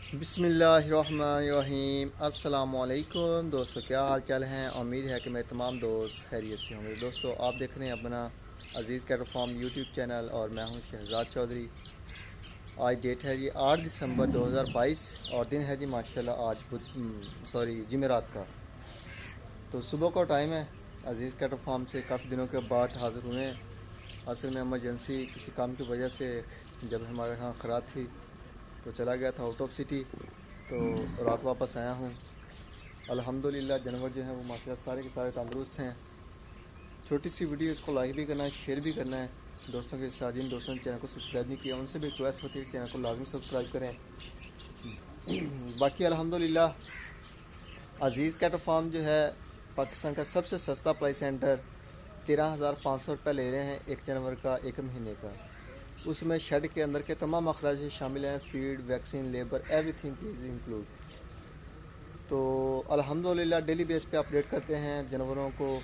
बिस्मिल्लाहिर्रहमानिर्रहीम। अस्सलामुअलैकुम दोस्तों, क्या हाल चाल हैं। उम्मीद है कि मेरे तमाम दोस्त खैरियत से होंगे। दोस्तों, आप देख रहे हैं अपना अज़ीज़ कैटल फार्म यूट्यूब चैनल और मैं हूं शहजाद चौधरी। आज डेट है जी 8 दिसंबर 2022 और दिन है जी माशाल्लाह आज जुमेरात का। तो सुबह का टाइम है। अज़ीज़ कैटल फार्म से काफ़ी दिनों के बाद हाज़िर हुए हैं। असल में एमरजेंसी किसी काम की वजह से जब हमारे यहाँ ख़राब थी तो चला गया था आउट ऑफ सिटी। तो रात वापस आया हूँ। अल्हम्दुलिल्लाह जानवर जो हैं वो माशाल्लाह सारे के सारे तंदुरुस्त हैं। छोटी सी वीडियो, इसको लाइक भी करना है, शेयर भी करना है दोस्तों के साथ। जिन दोस्तों ने चैनल को सब्सक्राइब नहीं किया उनसे भी रिक्वेस्ट होती है कि चैनल को लाजमी सब्सक्राइब करें। बाकी अल्हम्दुलिल्लाह अज़ीज़ कैटल फार्म जो है पाकिस्तान का सबसे सस्ता प्राइस सेंटर 13,500 रुपये ले रहे हैं एक जानवर का, एक महीने का। उसमें शेड के अंदर के तमाम अखराज शामिल हैं, feed, vaccine, labour, everything is include. तो अल्हम्दुलिल्लाह डेली बेस पे अपडेट करते हैं जानवरों को।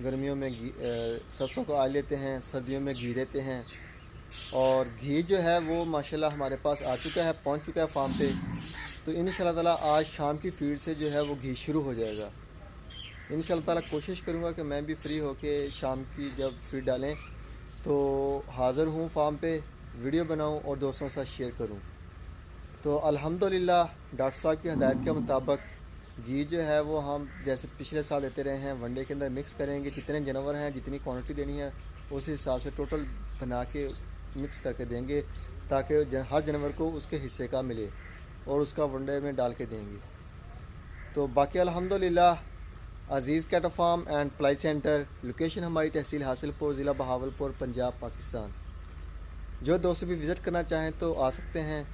गर्मियों में सरसों को आल लेते हैं, सर्दियों में घी देते हैं। और घी जो है वो माशाल्लाह हमारे पास आ चुका है, पहुंच चुका है फार्म पे। तो इंशाल्लाह ताला आज शाम की फीड से जो है वो घी शुरू हो जाएगा। इंशाल्लाह ताला कोशिश करूँगा कि मैं भी फ्री होके शाम की जब फीड डालें तो हाज़िर हूँ फार्म पे, वीडियो बनाऊँ और दोस्तों के साथ शेयर करूँ। तो अल्हम्दुलिल्लाह डॉक्टर साहब की हदायत के मुताबिक घी जो है वो हम जैसे पिछले साल देते रहे हैं, वनडे के अंदर मिक्स करेंगे। जितने जानवर हैं, जितनी क्वांटिटी देनी है उस हिसाब से टोटल बना के मिक्स करके देंगे ताकि हर जानवर को उसके हिस्से का मिले और उसका वनडे में डाल के देंगे। तो बाकी अल्हम्दुलिल्लाह Aziz cattle farm and ply centre, location हमारी तहसील हासिलपुर, ज़िला बहावलपुर, पंजाब, पाकिस्तान। जो दोस्त भी विज़िट करना चाहें तो आ सकते हैं।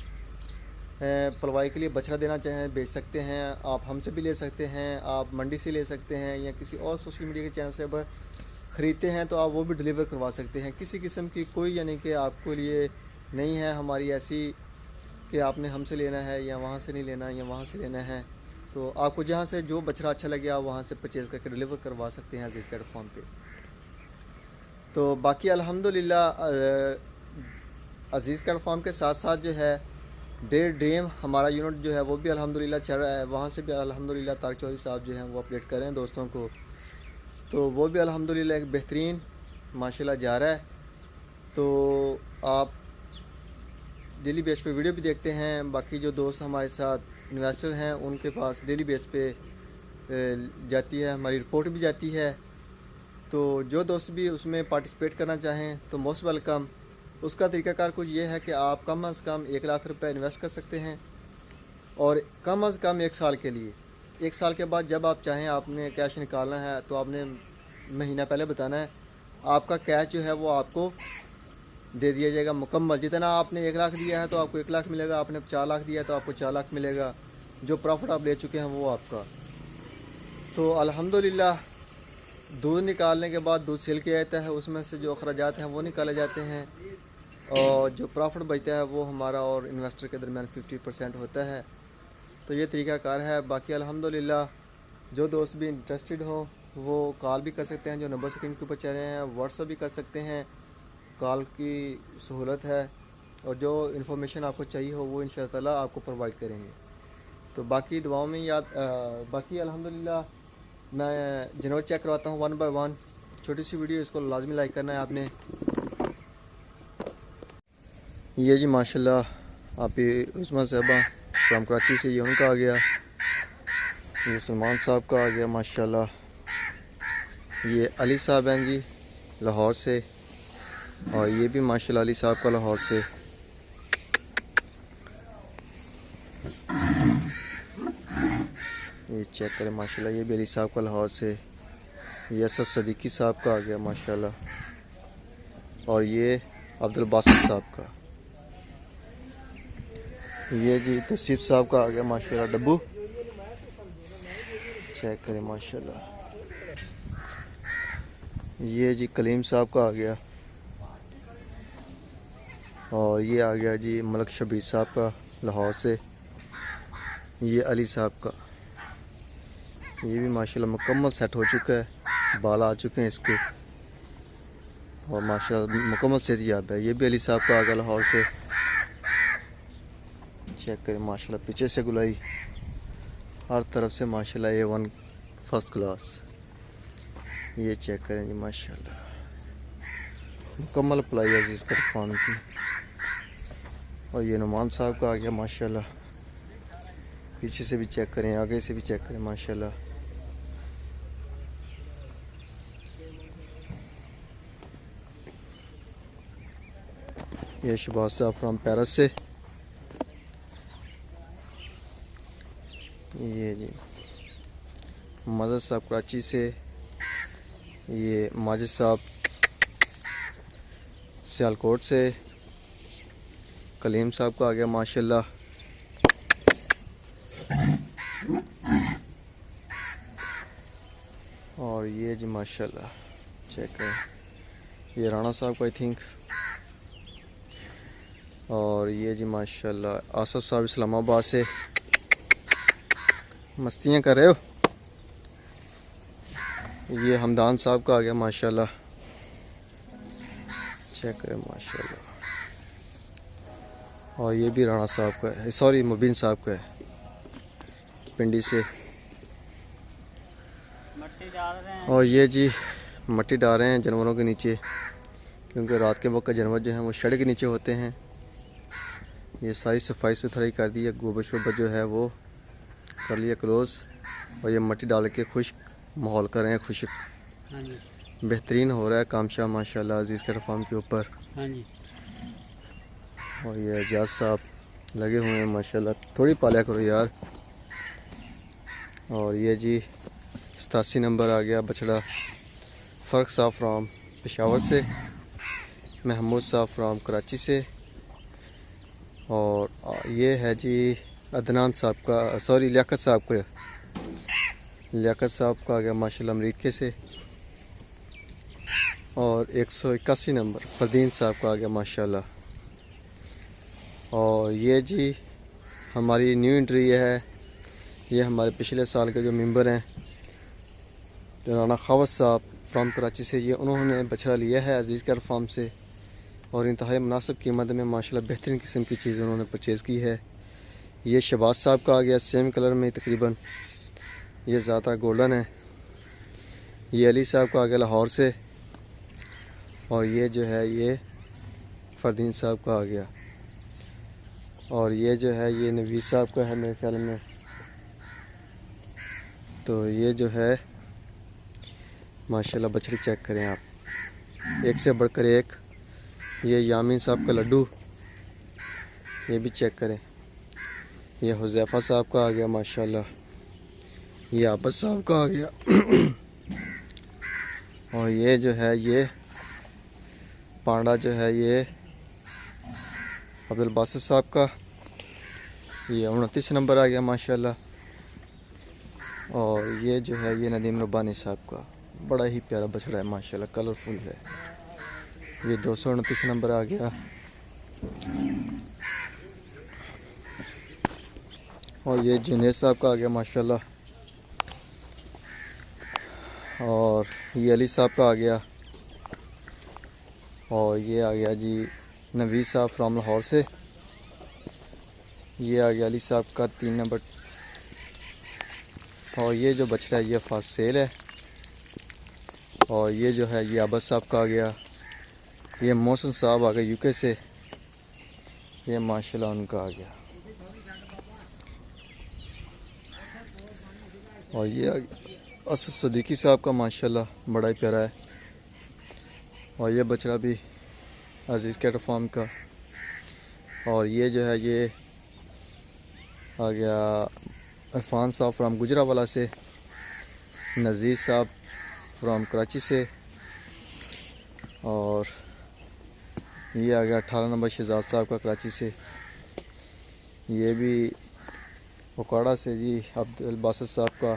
पलवाई के लिए बछड़ा देना चाहें बेच सकते हैं, आप हमसे भी ले सकते हैं, आप मंडी से ले सकते हैं या किसी और सोशल मीडिया के चैनल से अब ख़रीदते हैं तो आप वो भी डिलीवर करवा सकते हैं। किसी किस्म की कोई यानी कि आपको लिए नहीं है हमारी ऐसी कि आपने हमसे लेना है या वहाँ से नहीं लेना या वहाँ से लेना है। तो आपको जहाँ से जो बछड़ा अच्छा लगे आप वहाँ से परचेज़ करके डिलीवर करवा सकते हैं अज़ीज़ कैटल फार्म पे। तो बाकी अल्हम्दुलिल्लाह अज़ीज़ कैटल फार्म के साथ साथ जो है डेयर ड्रीम हमारा यूनिट जो है वो भी अल्हम्दुलिल्लाह चल रहा है। वहाँ से भी अल्हम्दुलिल्लाह तारिक चौधरी साहब जो हैं वो अपडेट कर रहे हैं दोस्तों को। तो वो भी अल्हम्दुलिल्लाह एक बेहतरीन माशाल्लाह जा रहा है। तो आप डेली बेस पे वीडियो भी देखते हैं। बाकी जो दोस्त हमारे साथ इन्वेस्टर हैं उनके पास डेली बेस पे जाती है, हमारी रिपोर्ट भी जाती है। तो जो दोस्त भी उसमें पार्टिसिपेट करना चाहें तो मोस्ट वेलकम। उसका तरीकाकार कुछ ये है कि आप कम अज़ कम 1 लाख रुपए इन्वेस्ट कर सकते हैं और कम अज़ कम 1 साल के लिए। 1 साल के बाद जब आप चाहें आपने कैश निकालना है तो आपने महीना पहले बताना है, आपका कैश जो है वो आपको दे दिया जाएगा मुकम्मल। जितना आपने 1 लाख दिया है तो आपको 1 लाख मिलेगा, आपने 4 लाख दिया है तो आपको 4 लाख मिलेगा। जो प्रॉफिट आप ले चुके हैं वो आपका। तो अल्हम्दुलिल्लाह दूध निकालने के बाद दूध सेल किया जाता है, उसमें से जो अखराजात हैं वो निकाले जाते हैं और जो प्रॉफिट बचता है वो हमारा और इन्वेस्टर के दरमियान 50% होता है। तो ये तरीक़ाकार है। बाकी अल्हम्दुलिल्लाह जो दोस्त भी इंटरेस्टेड हो वो कॉल भी कर सकते हैं, जो नंबर स्क्रीन के ऊपर चल रहे हैं, व्हाट्सअप भी कर सकते हैं, कॉल की सहूलत है। और जो इन्फॉर्मेशन आपको चाहिए हो वो इंशाअल्लाह ताला आपको प्रोवाइड करेंगे। तो बाकी दुआओं में बाकी अल्हम्दुलिल्लाह मैं जानवर चेक करवाता हूँ 1 बाय 1। छोटी सी वीडियो, इसको लाजमी लाइक करना है आपने। ये जी माशाल्लाह आप ये उस्मान साहबा फ्राम कराची से, ये उनका आ गया। ये सलमान साहब का आ गया माशाल्लाह। ये अली साहब हैं जी लाहौर से और ये भी माशाल्लाह अली साहब का लाहौर से। ये चेक करें माशाल्लाह, ये भी अली साहब का लाहौर से। ये असद सदीकी साहब का आ गया माशाल्लाह और ये अब्दुल बासित साहब का। ये जी तौसीफ साहब का आ गया माशाल्लाह डब्बू। चेक करें माशाल्लाह। ये जी कलीम साहब का आ गया और ये आ गया जी मलक शबीर साहब का लाहौर से। ये अली साहब का, ये भी माशाल्लाह मुकम्मल सेट हो चुका है, बाल आ चुके हैं इसके और माशाल्लाह मुकम्मल सेहतयाब है। ये भी अली साहब का आ गया लाहौर से। चेक करें माशाल्लाह, पीछे से गुलाई हर तरफ से माशाल्लाह A1 फर्स्ट क्लास। ये चेक करें जी माशाल्लाह, मुकम्मल प्लाई अजीज़ कट फार्म की। और ये नुमान साहब का आ गया माशाल्लाह, पीछे से भी चेक करें, आगे से भी चेक करें माशाल्लाह। ये शहबाज साहब फ्रॉम पेरिस से। ये जी मजद साहब कराची से। ये माजिद साहब सियालकोट से। कलीम साहब का आ गया माशाल्लाह। और ये जी माशाल्लाह चेक करें, ये राणा साहब का आई थिंक। और ये जी माशाल्लाह आसफ साहब इस्लामाबाद से। मस्तियाँ कर रहे हो। ये हमदान साहब का आ गया माशाल्लाह, चेक करें माशाल्लाह। और ये भी राणा साहब का है, सॉरी मुबीन साहब का है, पिंडी से। और ये जी मट्टी डाल रहे हैं जानवरों के नीचे, क्योंकि रात के वक्त जानवर जो हैं वो शेड के नीचे होते हैं। ये सारी सफाई सुथराई कर दी है, गोबर शोबर जो है वो कर लिया क्लोज़। और ये मट्टी डाल के खुश्क माहौल कर रहे हैं, खुश्क बेहतरीन हो रहा है काम शाह माशाल्लाह अजीज़ कट फार्म के ऊपर। और ये एजाज साहब लगे हुए हैं माशाल्लाह, थोड़ी पाला करो यार। और ये जी 87 नंबर आ गया बछड़ा, फ़र्क साहब फ्राम पेशावर से, महमूद साहब फ्राम कराची से। और ये है जी अदनान साहब का, सॉरी लियाकत साहब का, लियाकत साहब का आ गया माशाल्लाह अमरीके से। और 181 नंबर फरदीन साहब का आ गया माशाल्लाह। और ये जी हमारी न्यू एंट्री है, ये हमारे पिछले साल के जो मेंबर हैं राना खावत साहब फ्राम कराची से, ये उन्होंने बछड़ा लिया है अजीज़ कट फार्म से। और इंतहाई मुनासिब कीमत में माशाल्लाह बेहतरीन किस्म की चीज़ उन्होंने परचेज़ की है। ये शहबाज साहब का आ गया सेम कलर में तकरीबन, ये ज़्यादा गोल्डन है। ये अली साहब का आ गया लाहौर से। और ये जो है ये फरदीन साहब का आ गया। और ये जो है ये नवीस साहब का है मेरे ख्याल में। तो ये जो है माशाल्लाह बछड़ी चेक करें आप, एक से बढ़कर एक। ये यामीन साहब का लड्डू, ये भी चेक करें। ये हुज़ैफ़ा साहब का आ गया माशाल्लाह। ये आबद साहब का आ गया। और ये जो है ये पांडा जो है ये अब्दुल बासित साहब का, ये 29 नंबर आ गया माशाल्लाह। और ये जो है ये नदीम रब्बानी साहब का, बड़ा ही प्यारा बछड़ा है माशाल्लाह, कलरफुल है। ये 229 नंबर आ गया। और ये जुनेद साहब का आ गया माशाल्लाह। और ये अली साहब का आ गया। और ये आ गया जी नवीद साहब फ्राम लाहौर से। ये आ गया अली साहब का 3 नंबर। और ये जो बछड़ा है ये फास्ट सेल है। और ये जो है ये आबद साहब का आ गया। ये मोहसिन साहब आ गए यूके से, ये माशाल्लाह उनका आ गया। और ये असद सदीकी साहब का माशाल्लाह बड़ा ही प्यारा है। और ये बछड़ा भी अजीज़ कैट फार्म का। और ये जो है ये आ गया इरफान साहब फ्राम गुजरावाला से, नज़ीर साहब फ्राम कराची से। और ये आ गया 18 नंबर शहजाद साहब का कराची से। ये भी उकाड़ा से जी अब्दुल बासित साहब का,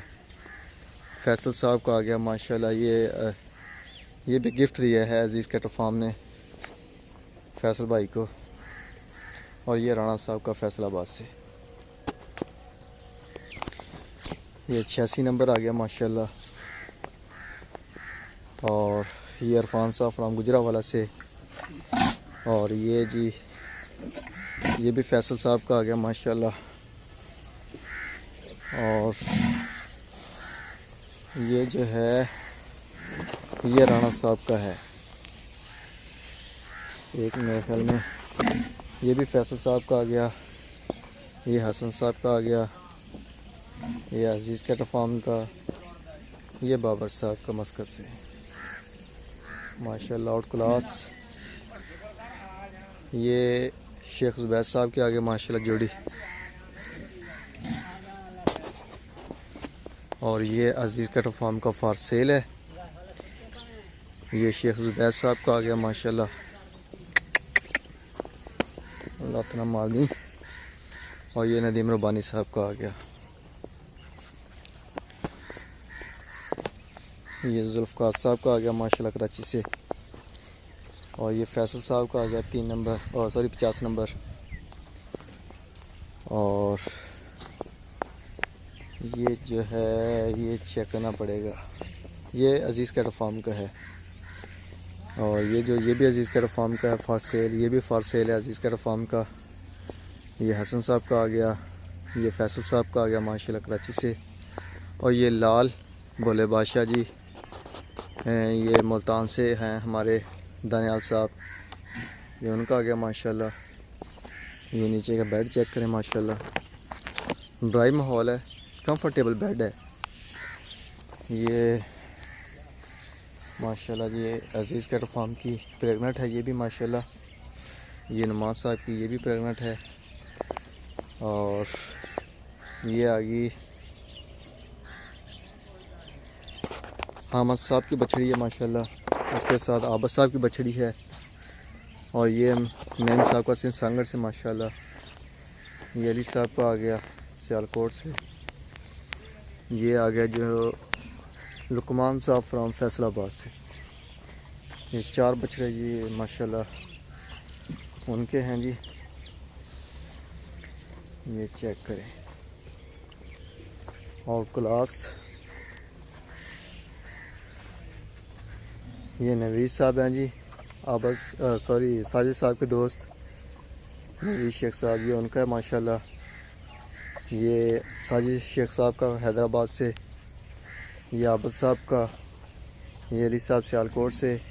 फैसल साहब का आ गया माशाल्लाह। ये भी गिफ्ट दिया है अजीज़ कैट फार्म ने फैसल भाई को। और ये राणा साहब का फैसलाबाद से। ये 86 नंबर आ गया माशाल्लाह। और ये इरफान साहब फ्राम गुजरावाला से। और ये जी ये भी फैसल साहब का आ गया माशाल्लाह। और ये जो है ये राणा साहब का है एक, मेरे ख्याल में ये भी फैसल साहब का आ गया। ये हसन साहब का आ गया। ये अजीज़ कैटल फार्म का। ये बाबर साहब का मस्कत से माशाल्लाह आउट क्लास। ये शेख जुबैर साहब के आगे माशाल्लाह जोड़ी। और ये अजीज़ कैटल फार्म का फॉर सेल है। ये शेख जुबैर साहब का आ गया माशाल्लाह, अल्लाह अपना माल दी। और ये नदीम रब्बानी साहब का आ गया। ये जुल्फ़कार साहब का आ गया माशाल्लाह कराची से। और ये फैसल साहब का आ गया 3 नंबर, और सॉरी 50 नंबर। और ये जो है ये चेक करना पड़ेगा, ये अजीज़ कैटल फार्म का है। और ये भी अजीज़ कैटल फार्म का है फॉर सेल। ये भी फॉर सेल है अजीज़ कैटल फार्म का। ये हसन साहब का आ गया। ये फैसल साहब का आ गया माशाल्लाह कराची से। और ये लाल भोले बादशाह जी ये मुल्तान से हैं हमारे दानियाल साहब, ये उनका आ गया माशाल्लाह। ये नीचे का बेड चेक करें माशाल्लाह, ड्राई माहौल है, कंफर्टेबल बेड है। ये माशाल्लाह ये अजीज़ कैटल फार्म की प्रेगनेंट है ये भी माशाल्लाह। ये नमाज साहब की ये भी प्रेगनेंट है। और ये आ गई हामद साहब की बछड़ी है माशाल्लाह। इसके साथ आबद साहब की बछड़ी है। और ये नईम साहब का सांगड़ से माशाल्लाह। ये अली साहब का आ गया सियालकोट से। ये आ गया जो लुकमान साहब फ्राम फैसलाबाद से। ये 4 बछड़े जी माशाल्लाह उनके हैं जी। ये चेक करें और क्लास। ये नवीद साहब हैं जी, साजिद साहब के दोस्त नवीद शेख साहब, ये उनका है माशाल्लाह। ये साजिद शेख साहब का हैदराबाद से। ये आबद साहब का। ये अली साहब सियालकोट से।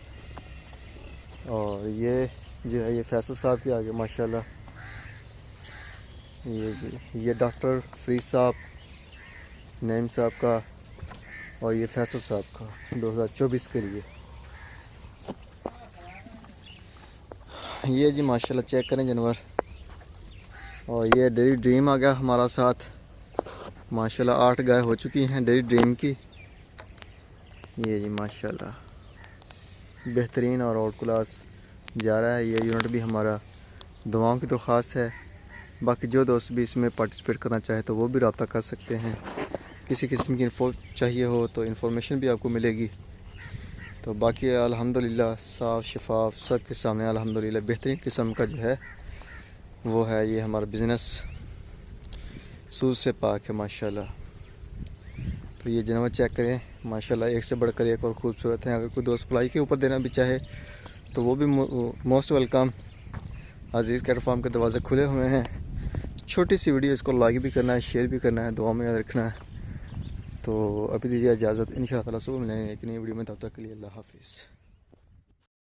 और ये जो है ये फैसल साहब के आगे माशाल्लाह। ये डॉक्टर फरीद साहब नईम साहब का। और ये फैसल साहब का 2024 के लिए। ये जी माशाल्लाह चेक करें जानवर। और ये डेरी ड्रीम आ गया हमारा साथ माशाल्लाह। 8 गाय हो चुकी हैं डेरी ड्रीम की। ये जी माशाल्लाह बेहतरीन और आउट क्लास जा रहा है। ये यूनिट भी हमारा दुआओं की तो ख़ास है। बाकी जो दोस्त भी इसमें पार्टिसिपेट करना चाहे तो वो भी रब्ता कर सकते हैं। किसी किस्म की इन्फो चाहिए हो तो इन्फॉर्मेशन भी आपको मिलेगी। तो बाकी अल्हम्दुलिल्लाह साफ़ शफाफ सब के सामने अल्हम्दुलिल्लाह बेहतरीन किस्म का जो है वो है। ये हमारा बिज़नेस सूद से पाक है माशाल्लाह। तो ये जानवर चेक करें माशाल्लाह, एक से बढ़कर एक और ख़ूबसूरत हैं। अगर कोई दोस्त प्लाई के ऊपर देना भी चाहे तो वो भी मोस्ट वेलकम। अजीज़ कैटल फार्म के दरवाज़े खुले हुए हैं। छोटी सी वीडियो, इसको लाइक भी करना है, शेयर भी करना है, दुआ में याद रखना है। तो अभी दीजिए इजाज़त, इंशाअल्लाह ताला सुबह मिलेंगे एक नई वीडियो में। तब तक के लिए अल्लाह हाफिज़।